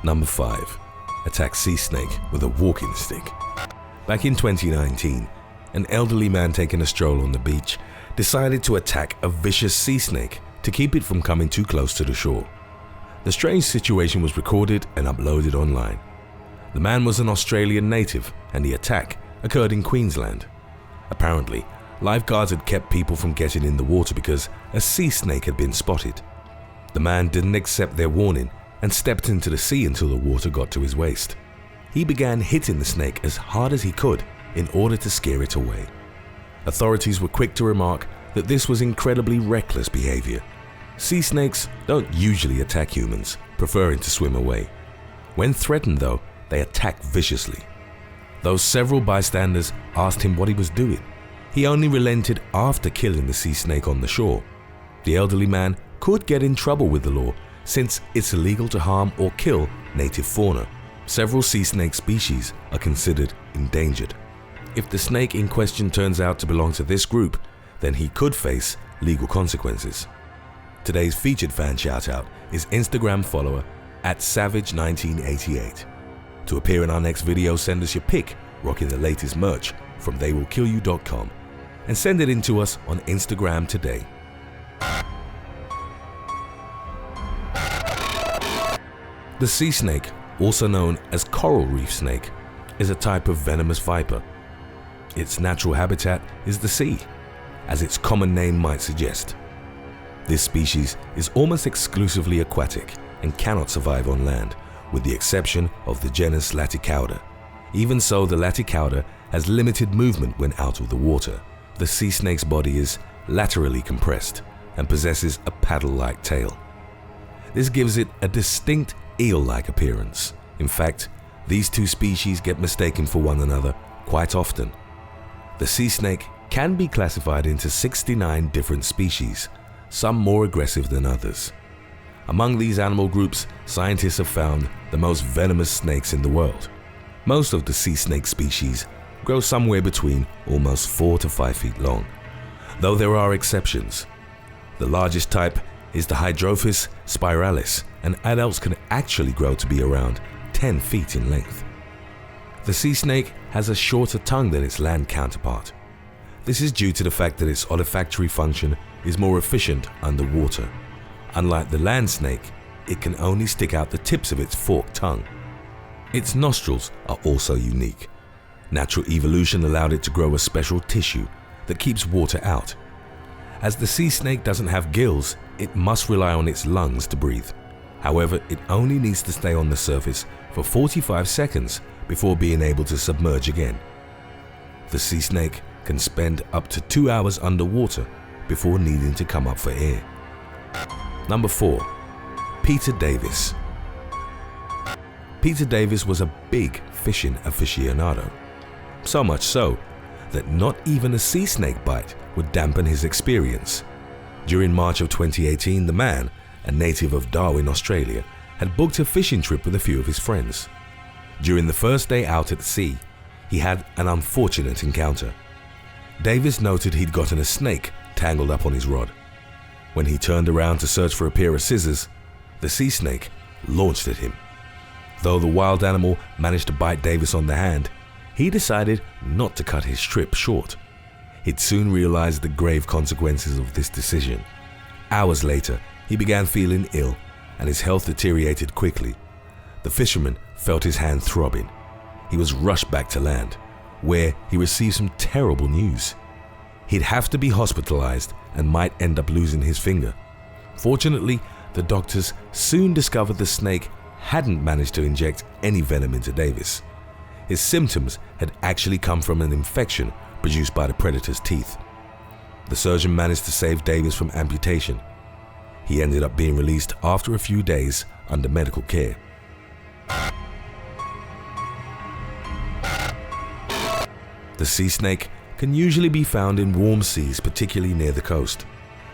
Number 5. Attack sea snake with a walking stick. Back in 2019, an elderly man taking a stroll on the beach decided to attack a vicious sea snake to keep it from coming too close to the shore. The strange situation was recorded and uploaded online. The man was an Australian native and the attack occurred in Queensland. Apparently, lifeguards had kept people from getting in the water because a sea snake had been spotted. The man didn't accept their warning and stepped into the sea until the water got to his waist. He began hitting the snake as hard as he could in order to scare it away. Authorities were quick to remark that this was incredibly reckless behavior. Sea snakes don't usually attack humans, preferring to swim away. When threatened though, they attack viciously. Though several bystanders asked him what he was doing, he only relented after killing the sea snake on the shore. The elderly man could get in trouble with the law since it's illegal to harm or kill native fauna. Several sea snake species are considered endangered. If the snake in question turns out to belong to this group, then he could face legal consequences. Today's featured fan shoutout is Instagram follower @savage1988. To appear in our next video, send us your pic rocking the latest merch from theywillkillyou.com and send it in to us on Instagram today. The sea snake, also known as coral reef snake, is a type of venomous viper. Its natural habitat is the sea, as its common name might suggest. This species is almost exclusively aquatic and cannot survive on land, with the exception of the genus Laticauda. Even so, the Laticauda has limited movement when out of the water. The sea snake's body is laterally compressed and possesses a paddle-like tail. This gives it a distinct eel-like appearance. In fact, these two species get mistaken for one another quite often. The sea snake can be classified into 69 different species, some more aggressive than others. Among these animal groups, scientists have found the most venomous snakes in the world. Most of the sea snake species grow somewhere between almost 4 to 5 feet long, though there are exceptions. The largest type is the Hydrophis spiralis, and adults can actually grow to be around 10 feet in length. The sea snake has a shorter tongue than its land counterpart. This is due to the fact that its olfactory function is more efficient underwater. Unlike the land snake, it can only stick out the tips of its forked tongue. Its nostrils are also unique. Natural evolution allowed it to grow a special tissue that keeps water out. As the sea snake doesn't have gills, it must rely on its lungs to breathe. However, it only needs to stay on the surface for 45 seconds before being able to submerge again. The sea snake can spend up to 2 hours underwater before needing to come up for air. Number 4. Peter Davis. Peter Davis was a big fishing aficionado. So much so that not even a sea snake bite would dampen his experience. During March of 2018, the man, a native of Darwin, Australia, had booked a fishing trip with a few of his friends. During the first day out at sea, he had an unfortunate encounter. Davis noted he'd gotten a snake tangled up on his rod. When he turned around to search for a pair of scissors, the sea snake launched at him. Though the wild animal managed to bite Davis on the hand, he decided not to cut his trip short. He'd soon realized the grave consequences of this decision. Hours later, he began feeling ill and his health deteriorated quickly. The fisherman felt his hand throbbing. He was rushed back to land, where he received some terrible news. He'd have to be hospitalized and might end up losing his finger. Fortunately, the doctors soon discovered the snake hadn't managed to inject any venom into Davis. His symptoms had actually come from an infection produced by the predator's teeth. The surgeon managed to save Davis from amputation. He ended up being released after a few days under medical care. The sea snake can usually be found in warm seas, particularly near the coast.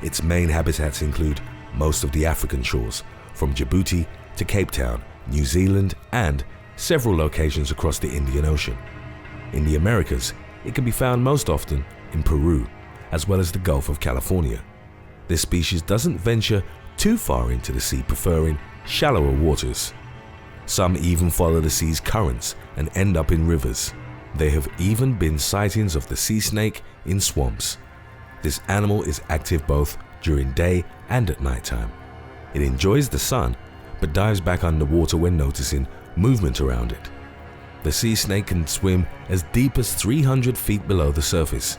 Its main habitats include most of the African shores, from Djibouti to Cape Town, New Zealand, and several locations across the Indian Ocean. In the Americas, it can be found most often in Peru, as well as the Gulf of California. This species doesn't venture too far into the sea, preferring shallower waters. Some even follow the sea's currents and end up in rivers. There have even been sightings of the sea snake in swamps. This animal is active both during day and at nighttime. It enjoys the sun, but dives back underwater when noticing movement around it. The sea snake can swim as deep as 300 feet below the surface.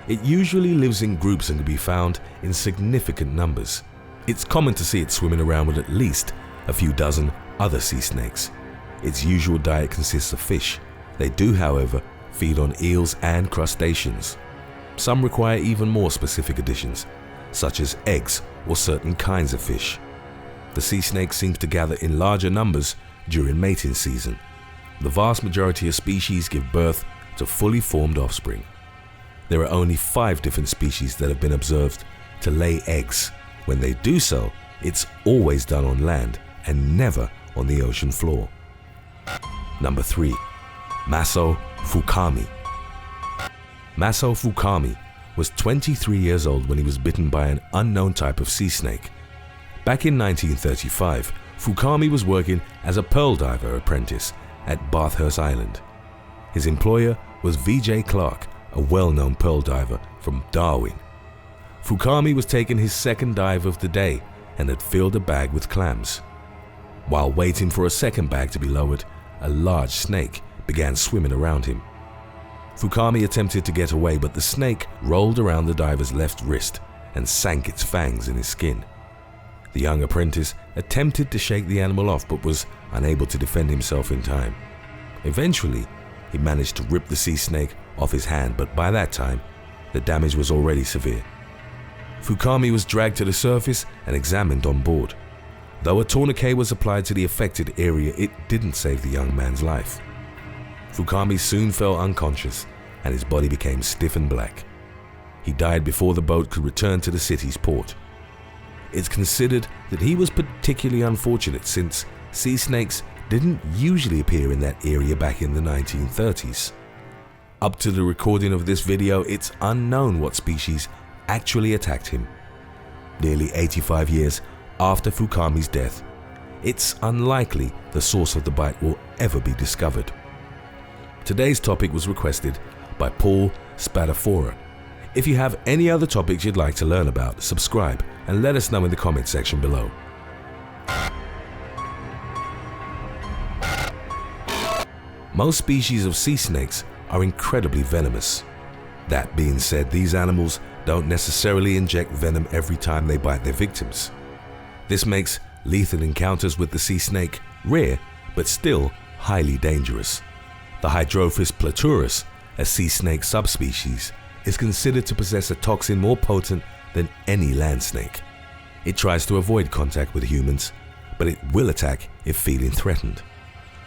It usually lives in groups and can be found in significant numbers. It's common to see it swimming around with at least a few dozen other sea snakes. Its usual diet consists of fish. They do, however, feed on eels and crustaceans. Some require even more specific additions, such as eggs or certain kinds of fish. The sea snake seems to gather in larger numbers during mating season. The vast majority of species give birth to fully formed offspring. There are only 5 different species that have been observed to lay eggs. When they do so, it's always done on land and never on the ocean floor. Number 3. MASO FUKAMI. MASO FUKAMI was 23 years old when he was bitten by an unknown type of sea snake. Back in 1935, FUKAMI was working as a pearl diver apprentice at Bathurst Island. His employer was V.J. Clark, a well-known pearl diver from Darwin. FUKAMI was taking his second dive of the day and had filled a bag with clams. While waiting for a second bag to be lowered, a large snake began swimming around him. FUKAMI attempted to get away, but the snake rolled around the diver's left wrist and sank its fangs in his skin. The young apprentice attempted to shake the animal off but was unable to defend himself in time. Eventually, he managed to rip the sea snake off his hand, but by that time, the damage was already severe. FUKAMI was dragged to the surface and examined on board. Though a tourniquet was applied to the affected area, it didn't save the young man's life. FUKAMI soon fell unconscious and his body became stiff and black. He died before the boat could return to the city's port. It's considered that he was particularly unfortunate since sea snakes didn't usually appear in that area back in the 1930s. Up to the recording of this video, it's unknown what species actually attacked him. Nearly 85 years after FUKAMI's death, it's unlikely the source of the bite will ever be discovered. Today's topic was requested by Paul Spadafora. If you have any other topics you'd like to learn about, subscribe and let us know in the comment section below. Most species of sea snakes are incredibly venomous. That being said, these animals don't necessarily inject venom every time they bite their victims. This makes lethal encounters with the sea snake rare, but still highly dangerous. The Hydrophis platurus, a sea snake subspecies, is considered to possess a toxin more potent than any land snake. It tries to avoid contact with humans, but it will attack if feeling threatened.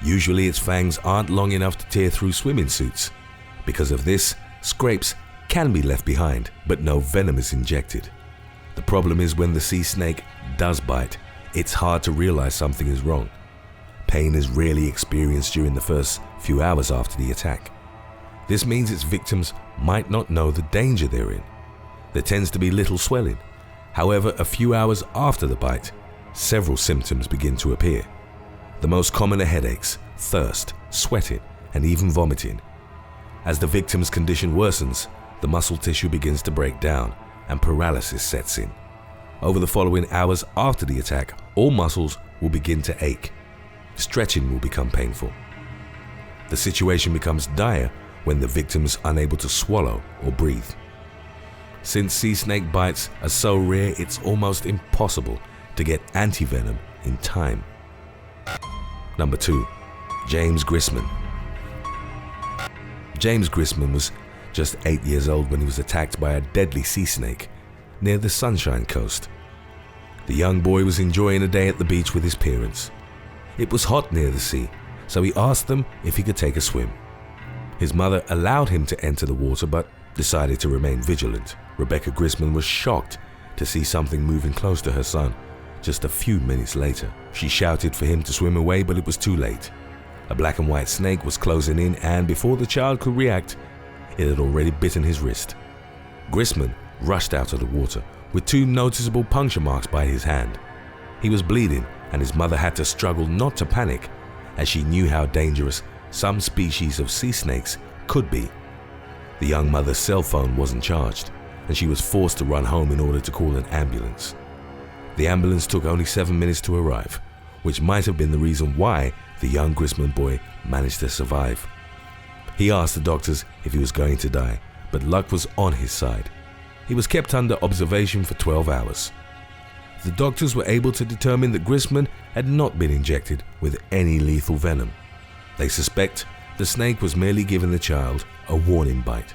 Usually its fangs aren't long enough to tear through swimming suits. Because of this, scrapes can be left behind, but no venom is injected. The problem is when the sea snake does bite, it's hard to realize something is wrong. Pain is rarely experienced during the first few hours after the attack. This means its victims might not know the danger they're in. There tends to be little swelling. However, a few hours after the bite, several symptoms begin to appear. The most common are headaches, thirst, sweating, and even vomiting. As the victim's condition worsens, the muscle tissue begins to break down and paralysis sets in. Over the following hours after the attack, all muscles will begin to ache. Stretching will become painful. The situation becomes dire when the victim's unable to swallow or breathe. Since sea snake bites are so rare, it's almost impossible to get antivenom in time. Number 2. James GRISMAN. James GRISMAN was just 8 years old when he was attacked by a deadly sea snake near the Sunshine Coast. The young boy was enjoying a day at the beach with his parents. It was hot near the sea, so he asked them if he could take a swim. His mother allowed him to enter the water but decided to remain vigilant. Rebecca GRISMAN was shocked to see something moving close to her son. Just a few minutes later, she shouted for him to swim away, but it was too late. A black and white snake was closing in, and before the child could react, it had already bitten his wrist. GRISMAN rushed out of the water with 2 noticeable puncture marks by his hand. He was bleeding, and his mother had to struggle not to panic as she knew how dangerous some species of sea snakes could be. The young mother's cell phone wasn't charged, and she was forced to run home in order to call an ambulance. The ambulance took only 7 minutes to arrive, which might have been the reason why the young GRISMAN boy managed to survive. He asked the doctors if he was going to die, but luck was on his side. He was kept under observation for 12 hours. The doctors were able to determine that GRISMAN had not been injected with any lethal venom. They suspect the snake was merely giving the child a warning bite.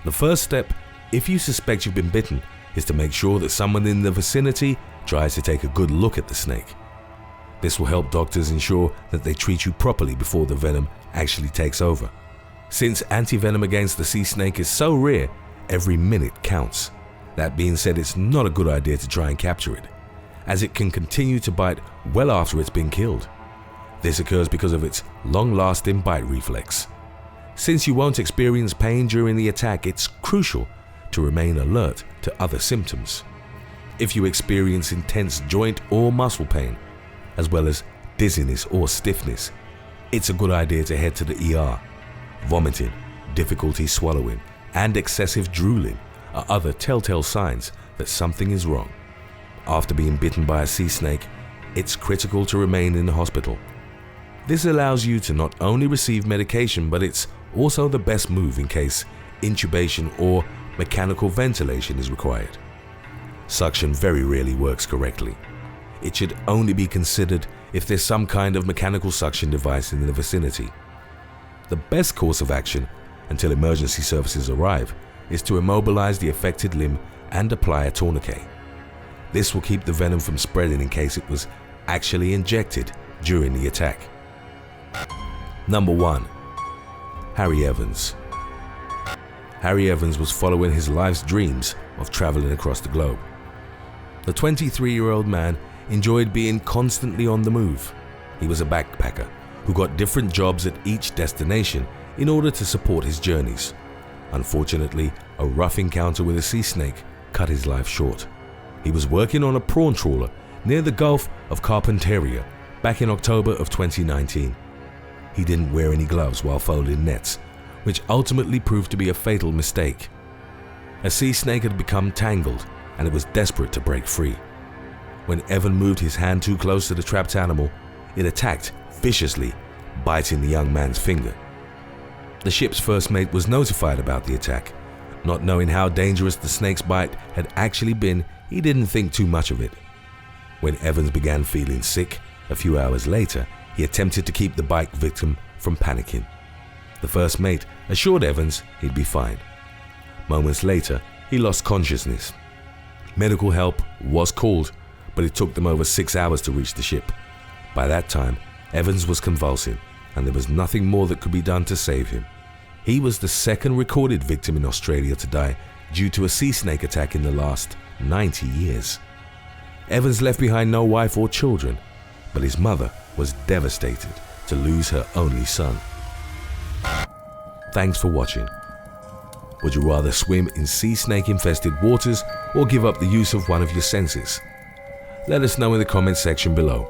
The first step, if you suspect you've been bitten, is to make sure that someone in the vicinity tries to take a good look at the snake. This will help doctors ensure that they treat you properly before the venom actually takes over. Since anti-venom against the sea snake is so rare, every minute counts. That being said, it's not a good idea to try and capture it, as it can continue to bite well after it's been killed. This occurs because of its long-lasting bite reflex. Since you won't experience pain during the attack, it's crucial to remain alert to other symptoms. If you experience intense joint or muscle pain, as well as dizziness or stiffness, it's a good idea to head to the ER. Vomiting, difficulty swallowing, and excessive drooling are other telltale signs that something is wrong. After being bitten by a sea snake, it's critical to remain in the hospital. This allows you to not only receive medication, but it's also the best move in case intubation or mechanical ventilation is required. Suction very rarely works correctly. It should only be considered if there's some kind of mechanical suction device in the vicinity. The best course of action, until emergency services arrive, is to immobilize the affected limb and apply a tourniquet. This will keep the venom from spreading in case it was actually injected during the attack. Number 1. Harry Evans. Harry Evans was following his life's dreams of traveling across the globe. The 23-year-old man enjoyed being constantly on the move. He was a backpacker who got different jobs at each destination in order to support his journeys. Unfortunately, a rough encounter with a sea snake cut his life short. He was working on a prawn trawler near the Gulf of Carpentaria back in October of 2019. He didn't wear any gloves while folding nets, which ultimately proved to be a fatal mistake. A sea snake had become tangled and it was desperate to break free. When Evan moved his hand too close to the trapped animal, it attacked viciously, biting the young man's finger. The ship's first mate was notified about the attack. Not knowing how dangerous the snake's bite had actually been, he didn't think too much of it. When Evans began feeling sick, a few hours later, he attempted to keep the bite victim from panicking. The first mate assured Evans he'd be fine. Moments later, he lost consciousness. Medical help was called, but it took them over 6 hours to reach the ship. By that time, Evans was convulsing, and there was nothing more that could be done to save him. He was the second recorded victim in Australia to die due to a sea snake attack in the last 90 years. Evans left behind no wife or children, but his mother was devastated to lose her only son. Thanks for watching. Would you rather swim in sea snake infested waters or give up the use of one of your senses? Let us know in the comments section below.